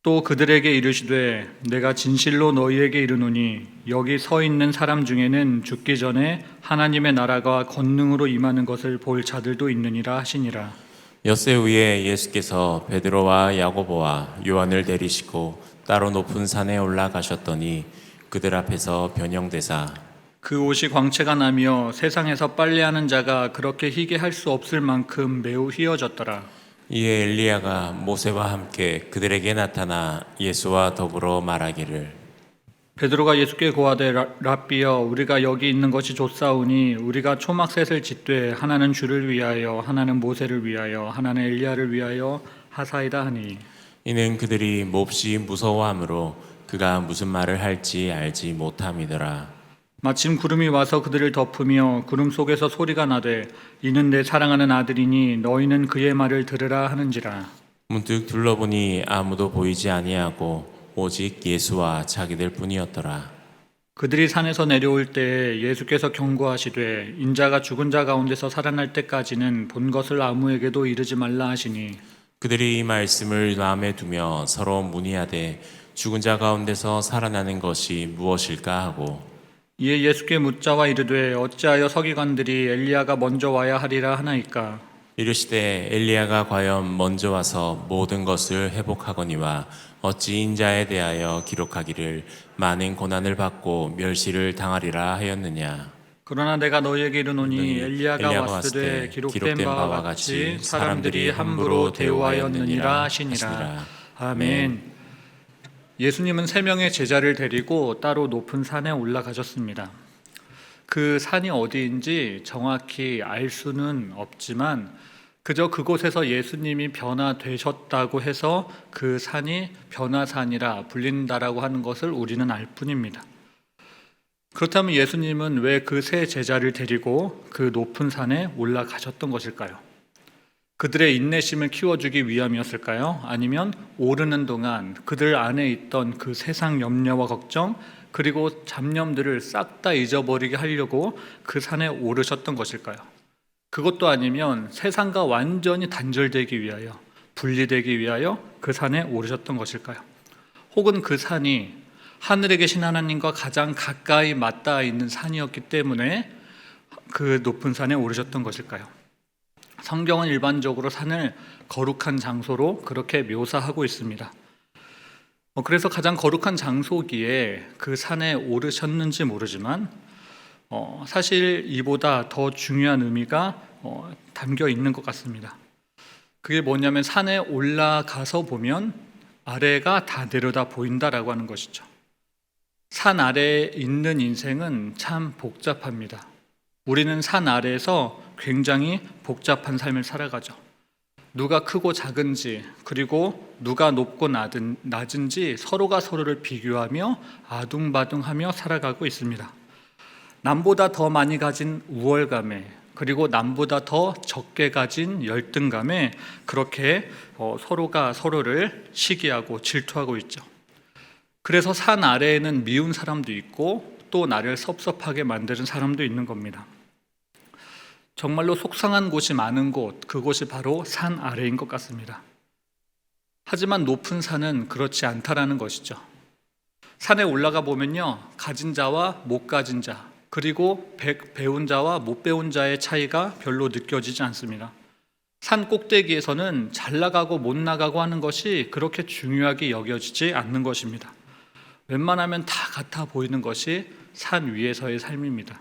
또 그들에게 이르시되 내가 진실로 너희에게 이르노니 여기 서 있는 사람 중에는 죽기 전에 하나님의 나라가 권능으로 임하는 것을 볼 자들도 있느니라 하시니라. 엿새 후에 예수께서 베드로와 야고보와 요한을 데리시고 따로 높은 산에 올라가셨더니 그들 앞에서 변형되사 그 옷이 광채가 나며 세상에서 빨래하는 자가 그렇게 희게 할 수 없을 만큼 매우 휘어졌더라. 이에 엘리야가 모세와 함께 그들에게 나타나 예수와 더불어 말하기를 베드로가 예수께 고하되 랍비여 우리가 여기 있는 것이 좋사오니 우리가 초막셋을 짓되 하나는 주를 위하여 하나는 모세를 위하여 하나는 엘리야를 위하여 하사이다 하니. 이는 그들이 몹시 무서워하므로 그가 무슨 말을 할지 알지 못함이더라. 마침 구름이 와서 그들을 덮으며 구름 속에서 소리가 나되 이는 내 사랑하는 아들이니 너희는 그의 말을 들으라 하는지라. 문득 둘러보니 아무도 보이지 아니하고 오직 예수와 자기들 뿐이었더라. 그들이 산에서 내려올 때에 예수께서 경고하시되 인자가 죽은 자 가운데서 살아날 때까지는 본 것을 아무에게도 이르지 말라 하시니. 그들이 이 말씀을 마음에 두며 서로 문의하되 죽은 자 가운데서 살아나는 것이 무엇일까 하고 이에 예수께 묻자와 이르되 어찌하여 서기관들이 엘리야가 먼저 와야 하리라 하나이까. 이르시되 엘리야가 과연 먼저 와서 모든 것을 회복하거니와 어찌 인자에 대하여 기록하기를 많은 고난을 받고 멸시를 당하리라 하였느냐. 그러나 내가 너희에게 이르노니 엘리야가 엘리야가 왔을 때 왔을 때 기록된 바와 같이 사람들이 함부로 대우하였느니라 하시니라. 아멘. 예수님은 3명의 제자를 데리고 따로 높은 산에 올라가셨습니다. 그 산이 어디인지 정확히 알 수는 없지만 그저 그곳에서 예수님이 변화되셨다고 해서 그 산이 변화산이라 불린다라고 하는 것을 우리는 알 뿐입니다. 그렇다면 예수님은 왜 그 세 제자를 데리고 그 높은 산에 올라가셨던 것일까요? 그들의 인내심을 키워주기 위함이었을까요? 아니면 오르는 동안 그들 안에 있던 그 세상 염려와 걱정 그리고 잡념들을 싹 다 잊어버리게 하려고 그 산에 오르셨던 것일까요? 그것도 아니면 세상과 완전히 단절되기 위하여 분리되기 위하여 그 산에 오르셨던 것일까요? 혹은 그 산이 하늘에 계신 하나님과 가장 가까이 맞닿아 있는 산이었기 때문에 그 높은 산에 오르셨던 것일까요? 성경은 일반적으로 산을 거룩한 장소로 그렇게 묘사하고 있습니다. 그래서 가장 거룩한 장소기에 그 산에 오르셨는지 모르지만 사실 이보다 더 중요한 의미가 담겨 있는 것 같습니다. 그게 뭐냐면 산에 올라가서 보면 아래가 다 내려다 보인다라고 하는 것이죠. 산 아래에 있는 인생은 참 복잡합니다. 우리는 산 아래에서 굉장히 복잡한 삶을 살아가죠. 누가 크고 작은지 그리고 누가 높고 낮은지 서로가 서로를 비교하며 아둥바둥하며 살아가고 있습니다. 남보다 더 많이 가진 우월감에 그리고 남보다 더 적게 가진 열등감에 그렇게 서로가 서로를 시기하고 질투하고 있죠. 그래서 산 아래에는 미운 사람도 있고 또 나를 섭섭하게 만드는 사람도 있는 겁니다. 정말로 속상한 곳이 많은 곳, 그곳이 바로 산 아래인 것 같습니다. 하지만 높은 산은 그렇지 않다라는 것이죠. 산에 올라가 보면요, 가진 자와 못 가진 자, 그리고 배운 자와 못 배운 자의 차이가 별로 느껴지지 않습니다. 산 꼭대기에서는 잘 나가고 못 나가고 하는 것이 그렇게 중요하게 여겨지지 않는 것입니다. 웬만하면 다 같아 보이는 것이 산 위에서의 삶입니다.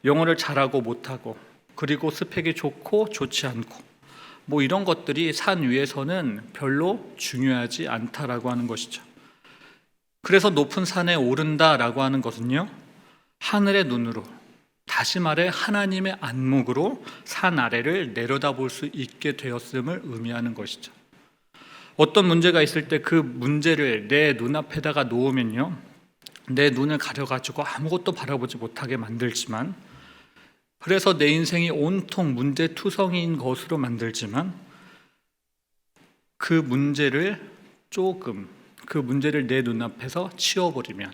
영어를 잘하고 못하고 그리고 스펙이 좋고 좋지 않고 뭐 이런 것들이 산 위에서는 별로 중요하지 않다라고 하는 것이죠. 그래서 높은 산에 오른다라고 하는 것은요, 하늘의 눈으로, 다시 말해 하나님의 안목으로 산 아래를 내려다볼 수 있게 되었음을 의미하는 것이죠. 어떤 문제가 있을 때 그 문제를 내 눈앞에다가 놓으면요, 내 눈을 가려가지고 아무것도 바라보지 못하게 만들지만, 그래서 내 인생이 온통 문제투성이인 것으로 만들지만, 그 문제를 내 눈앞에서 치워버리면,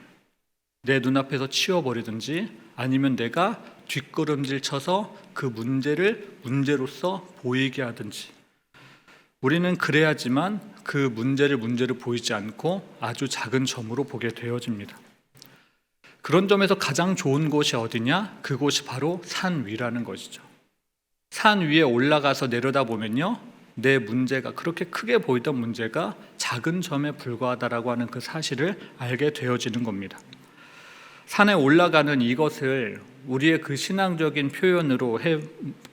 내 눈앞에서 치워버리든지 아니면 내가 뒷걸음질 쳐서 그 문제를 문제로서 보이게 하든지, 우리는 그래야지만 그 문제를 보이지 않고 아주 작은 점으로 보게 되어집니다. 그런 점에서 가장 좋은 곳이 어디냐? 그곳이 바로 산 위라는 것이죠. 산 위에 올라가서 내려다보면요, 내 문제가, 그렇게 크게 보이던 문제가 작은 점에 불과하다라고 하는 그 사실을 알게 되어지는 겁니다. 산에 올라가는 이것을 우리의 그 신앙적인 표현으로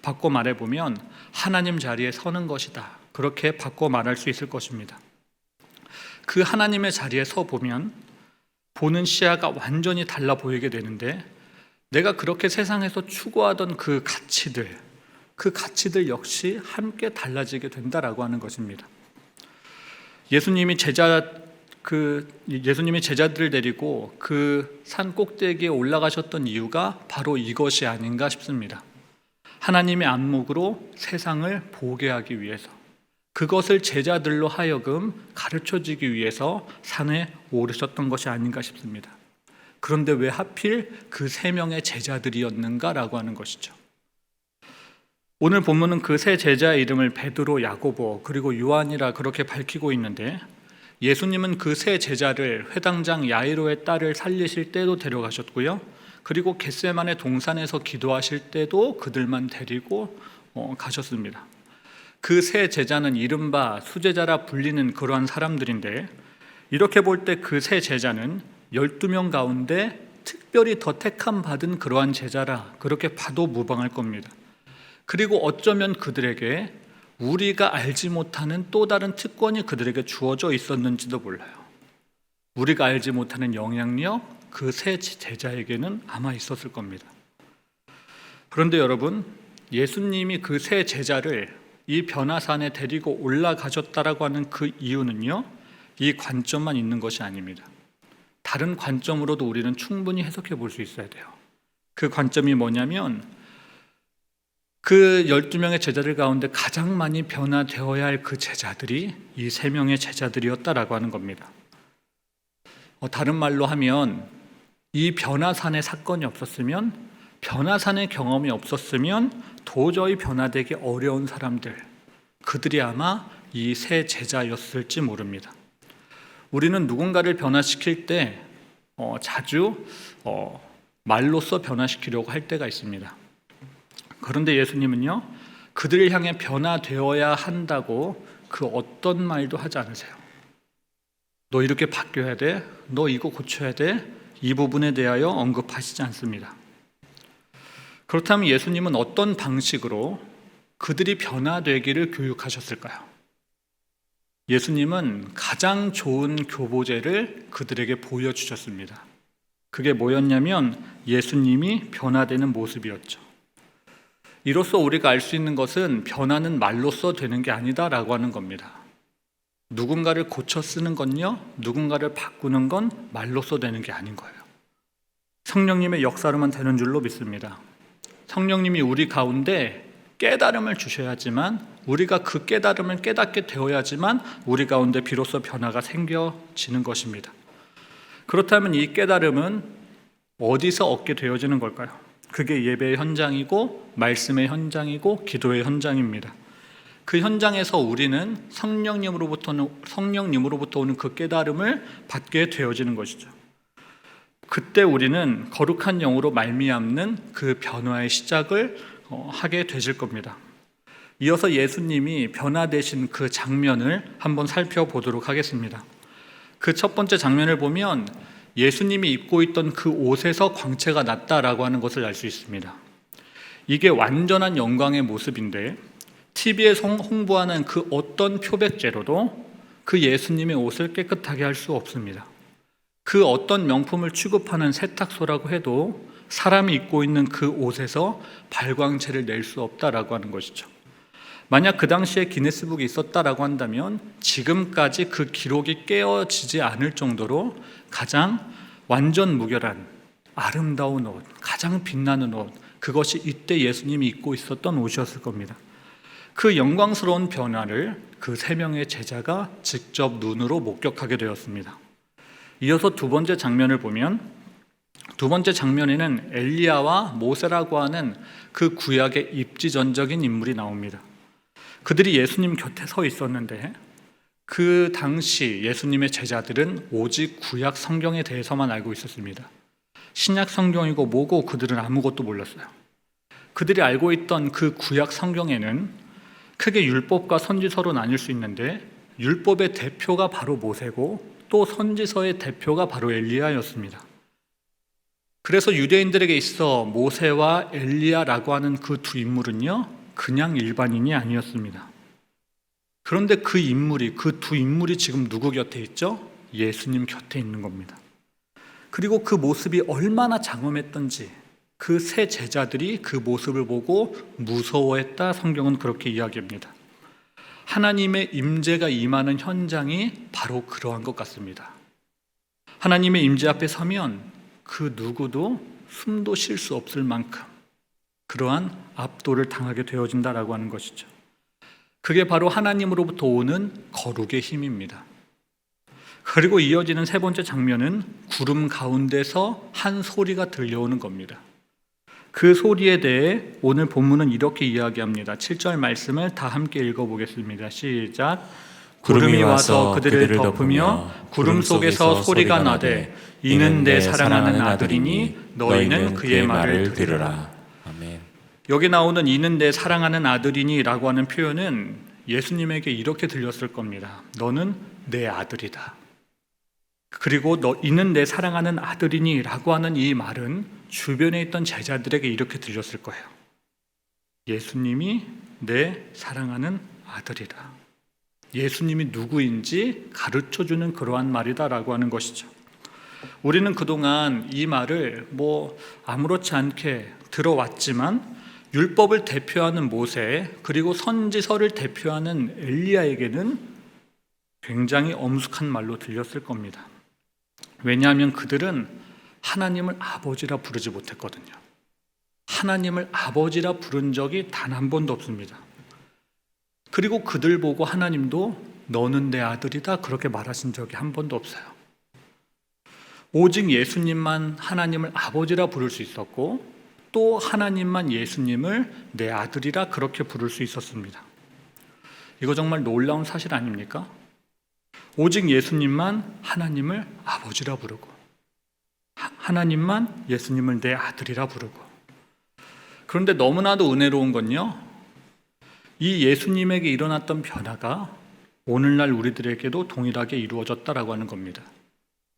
바꿔 말해보면 하나님 자리에 서는 것이다, 그렇게 바꿔 말할 수 있을 것입니다. 그 하나님의 자리에 서 보면 보는 시야가 완전히 달라 보이게 되는데, 내가 그렇게 세상에서 추구하던 그 가치들 역시 함께 달라지게 된다라고 하는 것입니다. 예수님이 제자들을 데리고 그 산 꼭대기에 올라가셨던 이유가 바로 이것이 아닌가 싶습니다. 하나님의 안목으로 세상을 보게 하기 위해서, 그것을 제자들로 하여금 가르쳐주기 위해서 산에 오르셨던 것이 아닌가 싶습니다. 그런데 왜 하필 그 3명의 제자들이었는가라고 하는 것이죠. 오늘 본문은 그 세 제자의 이름을 베드로, 야고보, 그리고 요한이라 그렇게 밝히고 있는데, 예수님은 그 세 제자를 회당장 야이로의 딸을 살리실 때도 데려가셨고요, 그리고 겟세마네 동산에서 기도하실 때도 그들만 데리고 가셨습니다. 그 세 제자는 이른바 수제자라 불리는 그러한 사람들인데, 이렇게 볼 때 그 세 제자는 12명 가운데 특별히 더 택함 받은 그러한 제자라 그렇게 봐도 무방할 겁니다. 그리고 어쩌면 그들에게 우리가 알지 못하는 또 다른 특권이 그들에게 주어져 있었는지도 몰라요. 우리가 알지 못하는 영향력, 그 세 제자에게는 아마 있었을 겁니다. 그런데 여러분, 예수님이 그 세 제자를 이 변화산에 데리고 올라가셨다라고 하는 그 이유는요, 이 관점만 있는 것이 아닙니다. 다른 관점으로도 우리는 충분히 해석해 볼 수 있어야 돼요. 그 관점이 뭐냐면, 그 12명의 제자들 가운데 가장 많이 변화되어야 할 그 제자들이 이 3명의 제자들이었다라고 하는 겁니다. 다른 말로 하면, 이 변화산의 사건이 없었으면, 변화산의 경험이 없었으면 도저히 변화되기 어려운 사람들, 그들이 아마 이 세 제자였을지 모릅니다. 우리는 누군가를 변화시킬 때 자주 말로써 변화시키려고 할 때가 있습니다. 그런데 예수님은요, 그들을 향해 변화되어야 한다고 그 어떤 말도 하지 않으세요. 너 이렇게 바뀌어야 돼, 너 이거 고쳐야 돼, 이 부분에 대하여 언급하시지 않습니다. 그렇다면 예수님은 어떤 방식으로 그들이 변화되기를 교육하셨을까요? 예수님은 가장 좋은 교보제를 그들에게 보여주셨습니다. 그게 뭐였냐면 예수님이 변화되는 모습이었죠. 이로써 우리가 알 수 있는 것은 변화는 말로써 되는 게 아니다라고 하는 겁니다. 누군가를 고쳐 쓰는 건요, 누군가를 바꾸는 건 말로써 되는 게 아닌 거예요. 성령님의 역사로만 되는 줄로 믿습니다. 성령님이 우리 가운데 깨달음을 주셔야지만, 우리가 그 깨달음을 깨닫게 되어야지만 우리 가운데 비로소 변화가 생겨지는 것입니다. 그렇다면 이 깨달음은 어디서 얻게 되어지는 걸까요? 그게 예배의 현장이고 말씀의 현장이고 기도의 현장입니다. 그 현장에서 우리는 성령님으로부터 오는 그 깨달음을 받게 되어지는 것이죠. 그때 우리는 거룩한 영으로 말미암는 그 변화의 시작을 하게 되실 겁니다. 이어서 예수님이 변화되신 그 장면을 한번 살펴보도록 하겠습니다. 그 첫 번째 장면을 보면 예수님이 입고 있던 그 옷에서 광채가 났다라고 하는 것을 알 수 있습니다. 이게 완전한 영광의 모습인데, TV에서 홍보하는 그 어떤 표백제로도 그 예수님의 옷을 깨끗하게 할 수 없습니다. 그 어떤 명품을 취급하는 세탁소라고 해도 사람이 입고 있는 그 옷에서 발광체를 낼 수 없다라고 하는 것이죠. 만약 그 당시에 기네스북이 있었다라고 한다면 지금까지 그 기록이 깨어지지 않을 정도로 가장 완전 무결한 아름다운 옷, 가장 빛나는 옷, 그것이 이때 예수님이 입고 있었던 옷이었을 겁니다. 그 영광스러운 변화를 그 3명의 제자가 직접 눈으로 목격하게 되었습니다. 이어서 두 번째 장면을 보면, 두 번째 장면에는 엘리야와 모세라고 하는 그 구약의 입지전적인 인물이 나옵니다. 그들이 예수님 곁에 서 있었는데 그 당시 예수님의 제자들은 오직 구약 성경에 대해서만 알고 있었습니다. 신약 성경이고 뭐고 그들은 아무것도 몰랐어요. 그들이 알고 있던 그 구약 성경에는 크게 율법과 선지서로 나뉠 수 있는데, 율법의 대표가 바로 모세고 또 선지서의 대표가 바로 엘리야였습니다. 그래서 유대인들에게 있어 모세와 엘리야라고 하는 그 두 인물은요, 그냥 일반인이 아니었습니다. 그런데 그 두 인물이 지금 누구 곁에 있죠? 예수님 곁에 있는 겁니다. 그리고 그 모습이 얼마나 장엄했던지 그 세 제자들이 그 모습을 보고 무서워했다, 성경은 그렇게 이야기합니다. 하나님의 임재가 임하는 현장이 바로 그러한 것 같습니다. 하나님의 임재 앞에 서면 그 누구도 숨도 쉴 수 없을 만큼 그러한 압도를 당하게 되어진다라고 하는 것이죠. 그게 바로 하나님으로부터 오는 거룩의 힘입니다. 그리고 이어지는 세 번째 장면은 구름 가운데서 한 소리가 들려오는 겁니다. 그 소리에 대해 오늘 본문은 이렇게 이야기합니다. 7절 말씀을 다 함께 읽어보겠습니다. 시작. 구름이 와서 그들을 덮으며 구름 속에서 소리가 나되 이는 내 사랑하는 아들이니 너희는 그의 말을 들으라. 아멘. 여기 나오는 이는 내 사랑하는 아들이니 라고 하는 표현은 예수님에게 이렇게 들렸을 겁니다. 너는 내 아들이다. 그리고 이는 내 사랑하는 아들이니 라고 하는 이 말은 주변에 있던 제자들에게 이렇게 들렸을 거예요. 예수님이 내 사랑하는 아들이다. 예수님이 누구인지 가르쳐주는 그러한 말이다라고 하는 것이죠. 우리는 그동안 이 말을 아무렇지 않게 들어왔지만 율법을 대표하는 모세, 그리고 선지서를 대표하는 엘리야에게는 굉장히 엄숙한 말로 들렸을 겁니다. 왜냐하면 그들은 하나님을 아버지라 부르지 못했거든요. 하나님을 아버지라 부른 적이 단 한 번도 없습니다. 그리고 그들 보고 하나님도 너는 내 아들이다 그렇게 말하신 적이 한 번도 없어요. 오직 예수님만 하나님을 아버지라 부를 수 있었고, 또 하나님만 예수님을 내 아들이라 그렇게 부를 수 있었습니다. 이거 정말 놀라운 사실 아닙니까? 오직 예수님만 하나님을 아버지라 부르고, 하나님만 예수님을 내 아들이라 부르고. 그런데 너무나도 은혜로운 건요, 이 예수님에게 일어났던 변화가 오늘날 우리들에게도 동일하게 이루어졌다라고 하는 겁니다.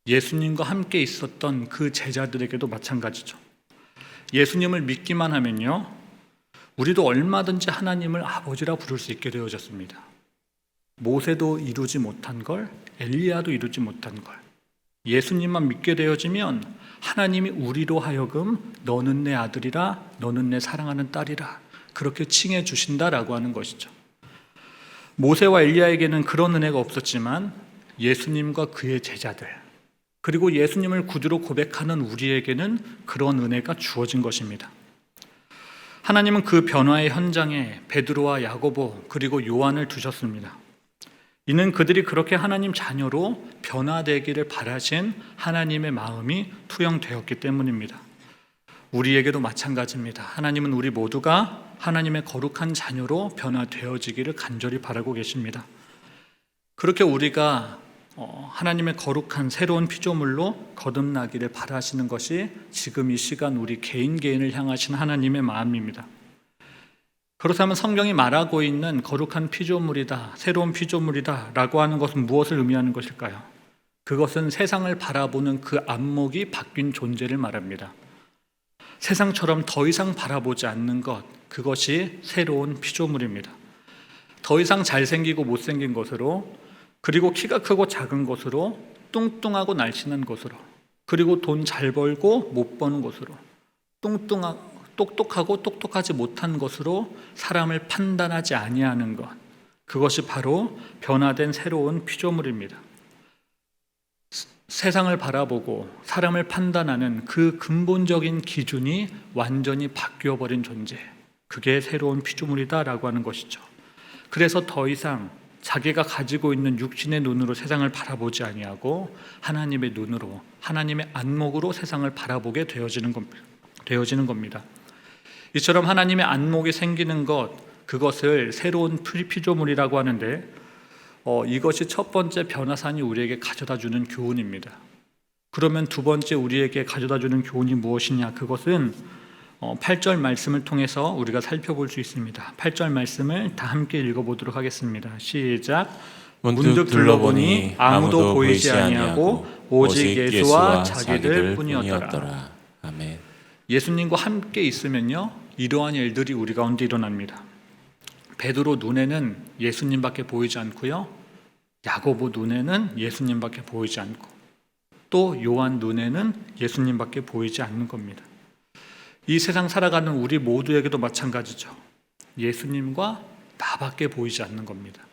예수님과 함께 있었던 그 제자들에게도 마찬가지죠. 예수님을 믿기만 하면요, 우리도 얼마든지 하나님을 아버지라 부를 수 있게 되어졌습니다. 모세도 이루지 못한 걸, 엘리야도 이루지 못한 걸 예수님만 믿게 되어지면 하나님이 우리로 하여금 너는 내 아들이라, 너는 내 사랑하는 딸이라 그렇게 칭해 주신다라고 하는 것이죠. 모세와 엘리야에게는 그런 은혜가 없었지만 예수님과 그의 제자들, 그리고 예수님을 구주로 고백하는 우리에게는 그런 은혜가 주어진 것입니다. 하나님은 그 변화의 현장에 베드로와 야고보 그리고 요한을 두셨습니다. 이는 그들이 그렇게 하나님 자녀로 변화되기를 바라신 하나님의 마음이 투영되었기 때문입니다. 우리에게도 마찬가지입니다. 하나님은 우리 모두가 하나님의 거룩한 자녀로 변화되어지기를 간절히 바라고 계십니다. 그렇게 우리가 하나님의 거룩한 새로운 피조물로 거듭나기를 바라시는 것이 지금 이 시간 우리 개인을 향하신 하나님의 마음입니다. 그렇다면 성경이 말하고 있는 거룩한 피조물이다, 새로운 피조물이다 라고 하는 것은 무엇을 의미하는 것일까요? 그것은 세상을 바라보는 그 안목이 바뀐 존재를 말합니다. 세상처럼 더 이상 바라보지 않는 것, 그것이 새로운 피조물입니다. 더 이상 잘생기고 못생긴 것으로, 그리고 키가 크고 작은 것으로, 뚱뚱하고 날씬한 것으로, 그리고 돈 잘 벌고 못 버는 것으로, 똑똑하고 똑똑하지 못한 것으로 사람을 판단하지 아니하는 것, 그것이 바로 변화된 새로운 피조물입니다. 세상을 바라보고 사람을 판단하는 그 근본적인 기준이 완전히 바뀌어버린 존재, 그게 새로운 피조물이다라고 하는 것이죠. 그래서 더 이상 자기가 가지고 있는 육신의 눈으로 세상을 바라보지 아니하고 하나님의 눈으로, 하나님의 안목으로 세상을 바라보게 되어지는 겁니다. 이처럼 하나님의 안목이 생기는 것, 그것을 새로운 피조물이라고 하는데, 이것이 첫 번째 변화산이 우리에게 가져다주는 교훈입니다. 그러면 두 번째 우리에게 가져다주는 교훈이 무엇이냐? 그것은 8절 말씀을 통해서 우리가 살펴볼 수 있습니다. 8절 말씀을 다 함께 읽어보도록 하겠습니다. 시작. 문득 둘러보니 아무도 보이지 아니하고 오직 예수와 자기들 뿐이었더라. 아멘. 예수님과 함께 있으면요, 이러한 일들이 우리 가운데 일어납니다. 베드로 눈에는 예수님밖에 보이지 않고요, 야고보 눈에는 예수님밖에 보이지 않고, 또 요한 눈에는 예수님밖에 보이지 않는 겁니다. 이 세상 살아가는 우리 모두에게도 마찬가지죠. 예수님과 나밖에 보이지 않는 겁니다.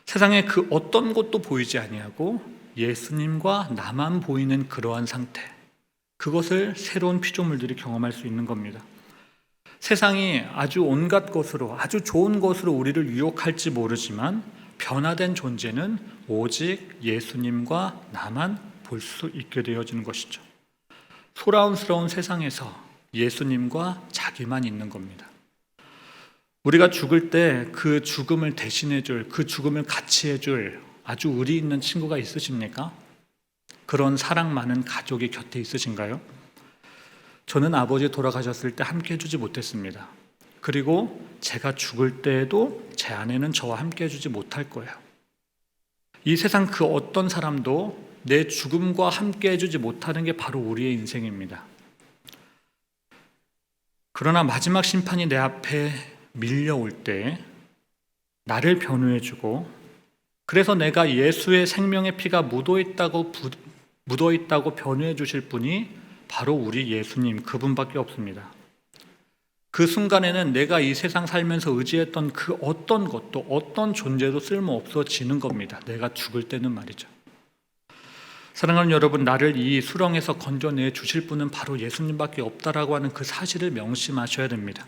세상에 그 어떤 것도 보이지 아니하고 예수님과 나만 보이는 그러한 상태, 그것을 새로운 피조물들이 경험할 수 있는 겁니다. 세상이 아주 온갖 것으로, 아주 좋은 것으로 우리를 유혹할지 모르지만 변화된 존재는 오직 예수님과 나만 볼 수 있게 되어지는 것이죠. 소라운스러운 세상에서 예수님과 자기만 있는 겁니다. 우리가 죽을 때 그 죽음을 대신해줄, 그 죽음을 같이 해줄 아주 의리 있는 친구가 있으십니까? 그런 사랑 많은 가족이 곁에 있으신가요? 저는 아버지 돌아가셨을 때 함께 해주지 못했습니다. 그리고 제가 죽을 때에도 제 아내는 저와 함께 해주지 못할 거예요. 이 세상 그 어떤 사람도 내 죽음과 함께 해주지 못하는 게 바로 우리의 인생입니다. 그러나 마지막 심판이 내 앞에 밀려올 때 나를 변호해주고, 그래서 내가 예수의 생명의 피가 묻어있다고 변호해 주실 분이 바로 우리 예수님, 그분밖에 없습니다. 그 순간에는 내가 이 세상 살면서 의지했던 그 어떤 것도, 어떤 존재도 쓸모없어지는 겁니다. 내가 죽을 때는 말이죠. 사랑하는 여러분, 나를 이 수렁에서 건져내 주실 분은 바로 예수님밖에 없다라고 하는 그 사실을 명심하셔야 됩니다.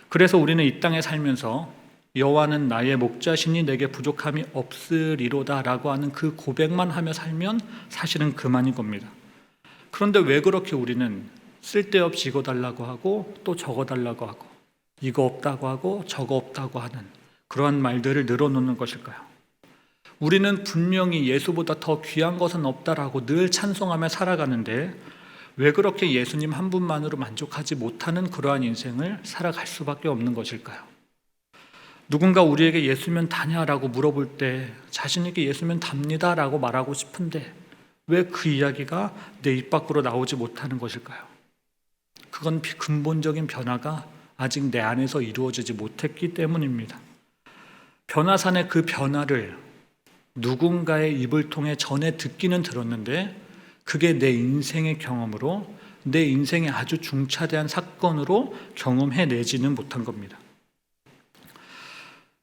그래서 우리는 이 땅에 살면서 여호와는 나의 목자시니 내게 부족함이 없으리로다 라고 하는 그 고백만 하며 살면 사실은 그만인 겁니다. 그런데 왜 그렇게 우리는 쓸데없이 이거 달라고 하고 또 저거 달라고 하고 이거 없다고 하고 저거 없다고 하는 그러한 말들을 늘어놓는 것일까요? 우리는 분명히 예수보다 더 귀한 것은 없다라고 늘 찬송하며 살아가는데 왜 그렇게 예수님 한 분만으로 만족하지 못하는 그러한 인생을 살아갈 수밖에 없는 것일까요? 누군가 우리에게 예수면 다냐라고 물어볼 때 자신에게 예수면 답니다라고 말하고 싶은데 왜 그 이야기가 내 입 밖으로 나오지 못하는 것일까요? 그건 근본적인 변화가 아직 내 안에서 이루어지지 못했기 때문입니다. 변화산의 그 변화를 누군가의 입을 통해 전해 듣기는 들었는데 그게 내 인생의 경험으로, 내 인생의 아주 중차대한 사건으로 경험해내지는 못한 겁니다.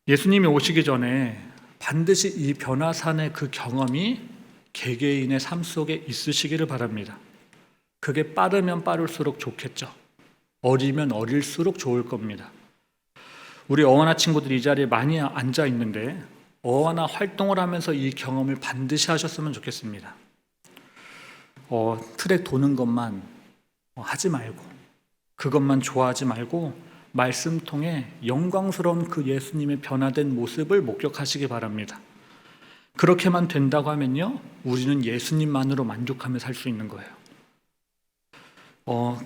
예수님이 오시기 전에 반드시 이 변화산의 그 경험이 개개인의 삶 속에 있으시기를 바랍니다. 그게 빠르면 빠를수록 좋겠죠. 어리면 어릴수록 좋을 겁니다. 우리 어원아 친구들이 이 자리에 많이 앉아 있는데 어원아 활동을 하면서 이 경험을 반드시 하셨으면 좋겠습니다. 트랙 도는 것만 하지 말고, 그것만 좋아하지 말고 말씀 통해 영광스러운 그 예수님의 변화된 모습을 목격하시기 바랍니다. 그렇게만 된다고 하면요, 우리는 예수님만으로 만족하며 살 수 있는 거예요.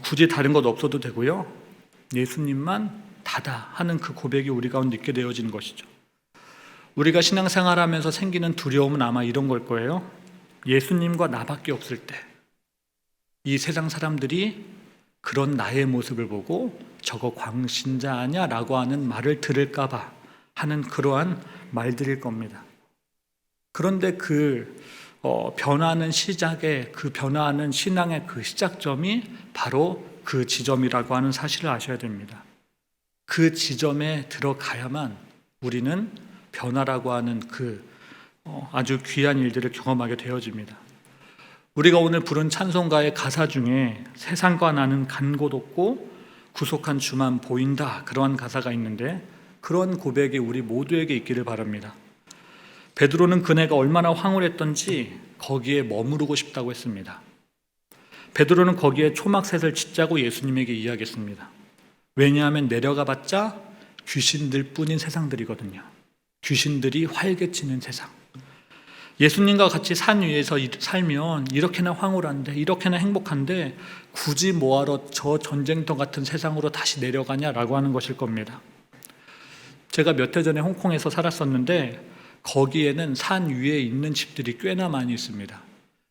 굳이 다른 것 없어도 되고요, 예수님만 다다 하는 그 고백이 우리 가운데 있게 되어지는 것이죠. 우리가 신앙생활하면서 생기는 두려움은 아마 이런 걸 거예요. 예수님과 나밖에 없을 때 이 세상 사람들이 그런 나의 모습을 보고 저거 광신자 아냐? 라고 하는 말을 들을까 봐 하는 그러한 말들일 겁니다. 그런데 그 변화하는 시작의, 그 변화하는 신앙의 그 시작점이 바로 그 지점이라고 하는 사실을 아셔야 됩니다. 그 지점에 들어가야만 우리는 변화라고 하는 그 아주 귀한 일들을 경험하게 되어집니다. 우리가 오늘 부른 찬송가의 가사 중에 세상과 나는 간 곳 없고 구속한 주만 보인다, 그러한 가사가 있는데 그런 고백이 우리 모두에게 있기를 바랍니다. 베드로는 그네가 얼마나 황홀했던지 거기에 머무르고 싶다고 했습니다. 베드로는 거기에 초막셋을 짓자고 예수님에게 이야기했습니다. 왜냐하면 내려가 봤자 귀신들 뿐인 세상들이거든요. 귀신들이 활개치는 세상. 예수님과 같이 산 위에서 살면 이렇게나 황홀한데, 이렇게나 행복한데 굳이 뭐하러 저 전쟁터 같은 세상으로 다시 내려가냐라고 하는 것일 겁니다. 제가 몇 해 전에 홍콩에서 살았었는데 거기에는 산 위에 있는 집들이 꽤나 많이 있습니다.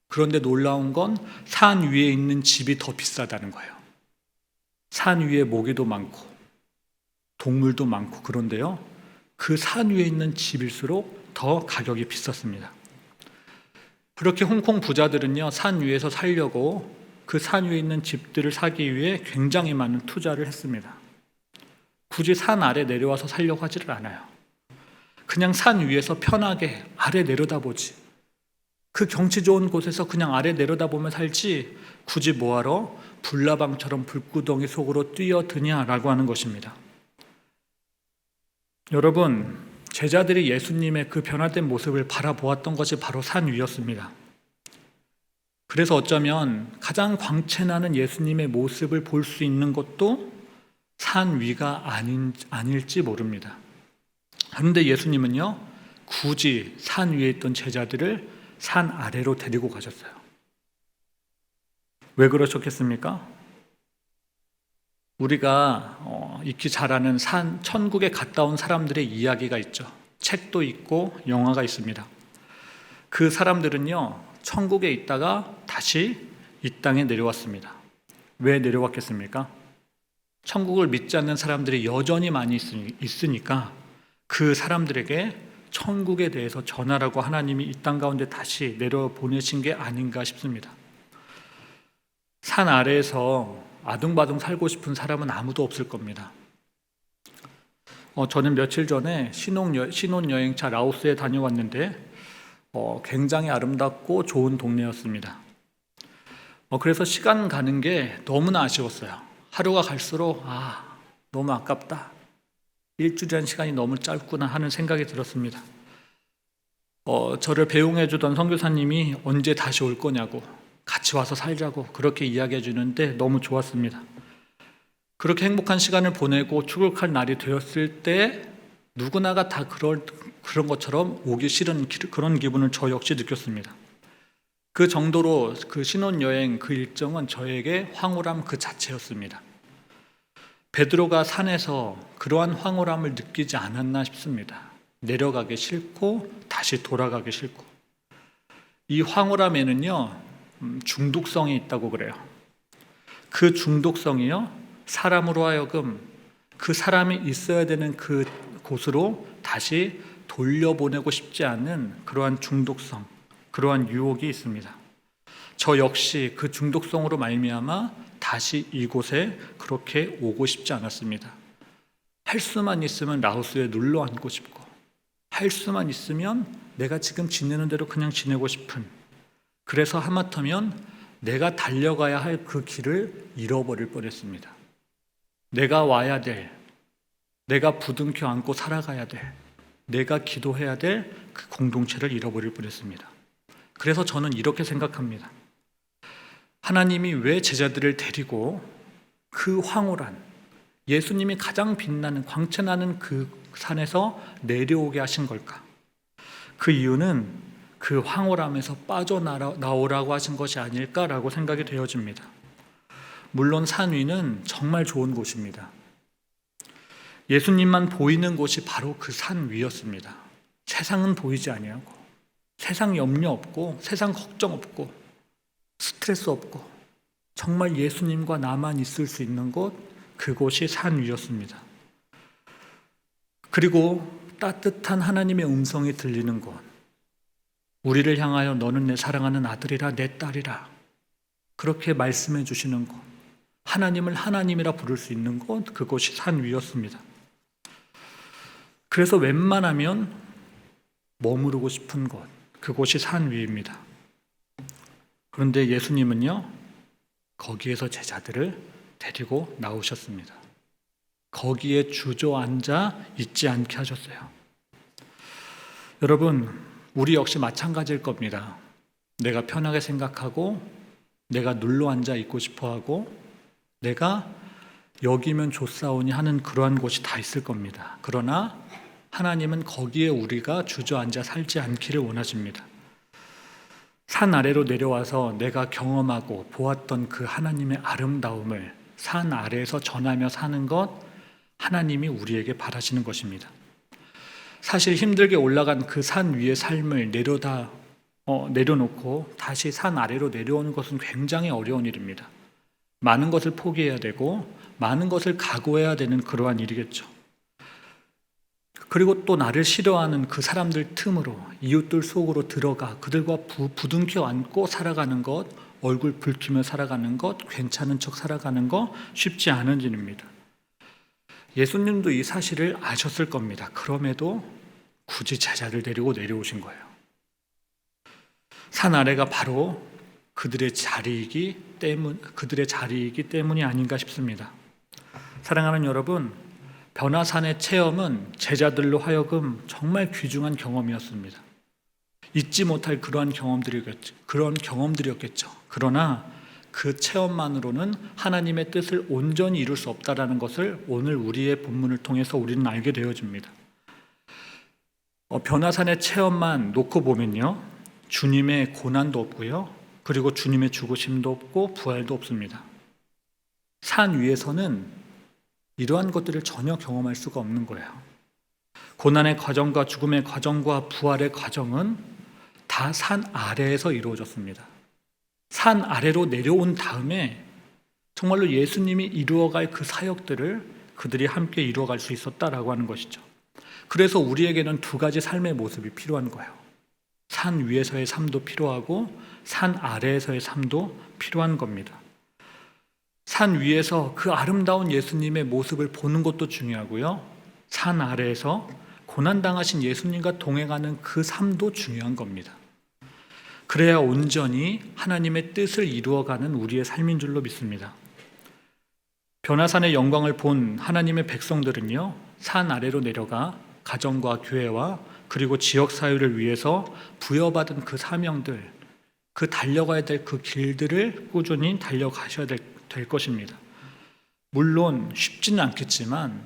그런데 놀라운 건 산 위에 있는 집이 더 비싸다는 거예요. 산 위에 모기도 많고 동물도 많고, 그런데요, 그 산 위에 있는 집일수록 더 가격이 비쌌습니다. 그렇게 홍콩 부자들은요, 산 위에서 살려고 그 산 위에 있는 집들을 사기 위해 굉장히 많은 투자를 했습니다. 굳이 산 아래 내려와서 살려고 하지를 않아요. 그냥 산 위에서 편하게 아래 내려다보지, 그 경치 좋은 곳에서 그냥 아래 내려다보며 살지, 굳이 뭐하러 불나방처럼 불구덩이 속으로 뛰어드냐라고 하는 것입니다. 여러분, 제자들이 예수님의 그 변화된 모습을 바라보았던 것이 바로 산 위였습니다. 그래서 어쩌면 가장 광채나는 예수님의 모습을 볼 수 있는 것도 산 위가 아닐지 모릅니다. 그런데 예수님은요, 굳이 산 위에 있던 제자들을 산 아래로 데리고 가셨어요. 왜 그러셨겠습니까? 우리가 익히 잘 아는 천국에 갔다 온 사람들의 이야기가 있죠. 책도 있고 영화가 있습니다. 그 사람들은요, 천국에 있다가 다시 이 땅에 내려왔습니다. 왜 내려왔겠습니까? 천국을 믿지 않는 사람들이 여전히 많이 있으니까 그 사람들에게 천국에 대해서 전하라고 하나님이 이 땅 가운데 다시 내려보내신 게 아닌가 싶습니다. 산 아래에서 아둥바둥 살고 싶은 사람은 아무도 없을 겁니다. 저는 며칠 전에 신혼여행차 라오스에 다녀왔는데 굉장히 아름답고 좋은 동네였습니다. 그래서 시간 가는 게 너무나 아쉬웠어요. 하루가 갈수록 너무 아깝다, 일주일이라는 시간이 너무 짧구나 하는 생각이 들었습니다. 저를 배웅해 주던 선교사님이 언제 다시 올 거냐고, 같이 와서 살자고 그렇게 이야기해 주는데 너무 좋았습니다. 그렇게 행복한 시간을 보내고 출국할 날이 되었을 때 누구나가 다 그런 것처럼 오기 싫은 그런 기분을 저 역시 느꼈습니다. 그 정도로 그 신혼여행 그 일정은 저에게 황홀함 그 자체였습니다. 베드로가 산에서 그러한 황홀함을 느끼지 않았나 싶습니다. 내려가기 싫고 다시 돌아가기 싫고. 이 황홀함에는요, 중독성이 있다고 그래요. 그 중독성이요, 사람으로 하여금 그 사람이 있어야 되는 그 곳으로 다시 돌려보내고 싶지 않은 그러한 중독성, 그러한 유혹이 있습니다. 저 역시 그 중독성으로 말미암아 다시 이곳에 그렇게 오고 싶지 않았습니다. 할 수만 있으면 라오스에 눌러 앉고 싶고, 할 수만 있으면 내가 지금 지내는 대로 그냥 지내고 싶은, 그래서 하마터면 내가 달려가야 할 그 길을 잃어버릴 뻔했습니다. 내가 와야 될, 내가 부둥켜 안고 살아가야 될, 내가 기도해야 될 그 공동체를 잃어버릴 뻔했습니다. 그래서 저는 이렇게 생각합니다. 하나님이 왜 제자들을 데리고 그 황홀한, 예수님이 가장 빛나는 광채나는 그 산에서 내려오게 하신 걸까? 그 이유는 그 황홀함에서 빠져나오라고 하신 것이 아닐까라고 생각이 되어집니다. 물론 산 위는 정말 좋은 곳입니다. 예수님만 보이는 곳이 바로 그 산 위였습니다. 세상은 보이지 아니하고, 세상 염려 없고, 세상 걱정 없고, 스트레스 없고, 정말 예수님과 나만 있을 수 있는 곳, 그곳이 산 위였습니다. 그리고 따뜻한 하나님의 음성이 들리는 곳, 우리를 향하여 너는 내 사랑하는 아들이라, 내 딸이라 그렇게 말씀해 주시는 곳, 하나님을 하나님이라 부를 수 있는 곳, 그곳이 산 위였습니다. 그래서 웬만하면 머무르고 싶은 곳, 그곳이 산 위입니다. 그런데 예수님은요, 거기에서 제자들을 데리고 나오셨습니다. 거기에 주저앉아 있지 않게 하셨어요. 여러분, 우리 역시 마찬가지일 겁니다. 내가 편하게 생각하고, 내가 눌러 앉아 있고 싶어하고, 내가 여기면 좋사오니 하는 그러한 곳이 다 있을 겁니다. 그러나 하나님은 거기에 우리가 주저앉아 살지 않기를 원하십니다. 산 아래로 내려와서 내가 경험하고 보았던 그 하나님의 아름다움을 산 아래에서 전하며 사는 것, 하나님이 우리에게 바라시는 것입니다. 사실 힘들게 올라간 그 산 위의 삶을 내려놓고 다시 산 아래로 내려오는 것은 굉장히 어려운 일입니다. 많은 것을 포기해야 되고 많은 것을 각오해야 되는 그러한 일이겠죠. 그리고 또 나를 싫어하는 그 사람들 틈으로 이웃들 속으로 들어가 그들과 부둥켜 안고 살아가는 것, 얼굴 붉히며 살아가는 것, 괜찮은 척 살아가는 것 쉽지 않은 일입니다. 예수님도 이 사실을 아셨을 겁니다. 그럼에도 굳이 제자를 데리고 내려오신 거예요. 산 아래가 바로 그들의 자리이기 때문이 아닌가 싶습니다. 사랑하는 여러분, 변화산의 체험은 제자들로 하여금 정말 귀중한 경험이었습니다. 잊지 못할 그런 경험들이었겠죠. 그러나 그 체험만으로는 하나님의 뜻을 온전히 이룰 수 없다라는 것을 오늘 우리의 본문을 통해서 우리는 알게 되어집니다. 변화산의 체험만 놓고 보면요, 주님의 고난도 없고요, 그리고 주님의 죽으심도 없고 부활도 없습니다. 산 위에서는 이러한 것들을 전혀 경험할 수가 없는 거예요. 고난의 과정과 죽음의 과정과 부활의 과정은 다 산 아래에서 이루어졌습니다. 산 아래로 내려온 다음에 정말로 예수님이 이루어갈 그 사역들을 그들이 함께 이루어갈 수 있었다라고 하는 것이죠. 그래서 우리에게는 두 가지 삶의 모습이 필요한 거예요. 산 위에서의 삶도 필요하고 산 아래에서의 삶도 필요한 겁니다. 산 위에서 그 아름다운 예수님의 모습을 보는 것도 중요하고요, 산 아래에서 고난당하신 예수님과 동행하는 그 삶도 중요한 겁니다. 그래야 온전히 하나님의 뜻을 이루어가는 우리의 삶인 줄로 믿습니다. 변화산의 영광을 본 하나님의 백성들은요, 산 아래로 내려가 가정과 교회와 그리고 지역 사회를 위해서 부여받은 그 사명들, 그 달려가야 될 그 길들을 꾸준히 달려가셔야 될 것입니다. 물론 쉽지는 않겠지만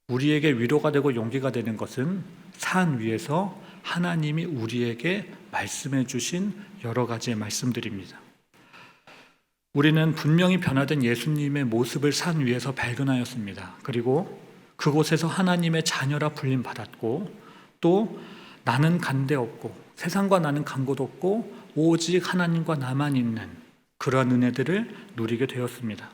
우리에게 위로가 되고 용기가 되는 것은 산 위에서 하나님이 우리에게 말씀해 주신 여러 가지의 말씀들입니다. 우리는 분명히 변화된 예수님의 모습을 산 위에서 발견하였습니다. 그리고 그곳에서 하나님의 자녀라 불림 받았고, 또 나는 간대 없고 세상과 나는 간 곳 없고 오직 하나님과 나만 있는 그러한 은혜들을 누리게 되었습니다.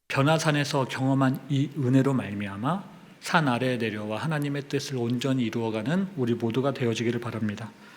변화산에서 경험한 이 은혜로 말미암아 산 아래에 내려와 하나님의 뜻을 온전히 이루어가는 우리 모두가 되어지기를 바랍니다.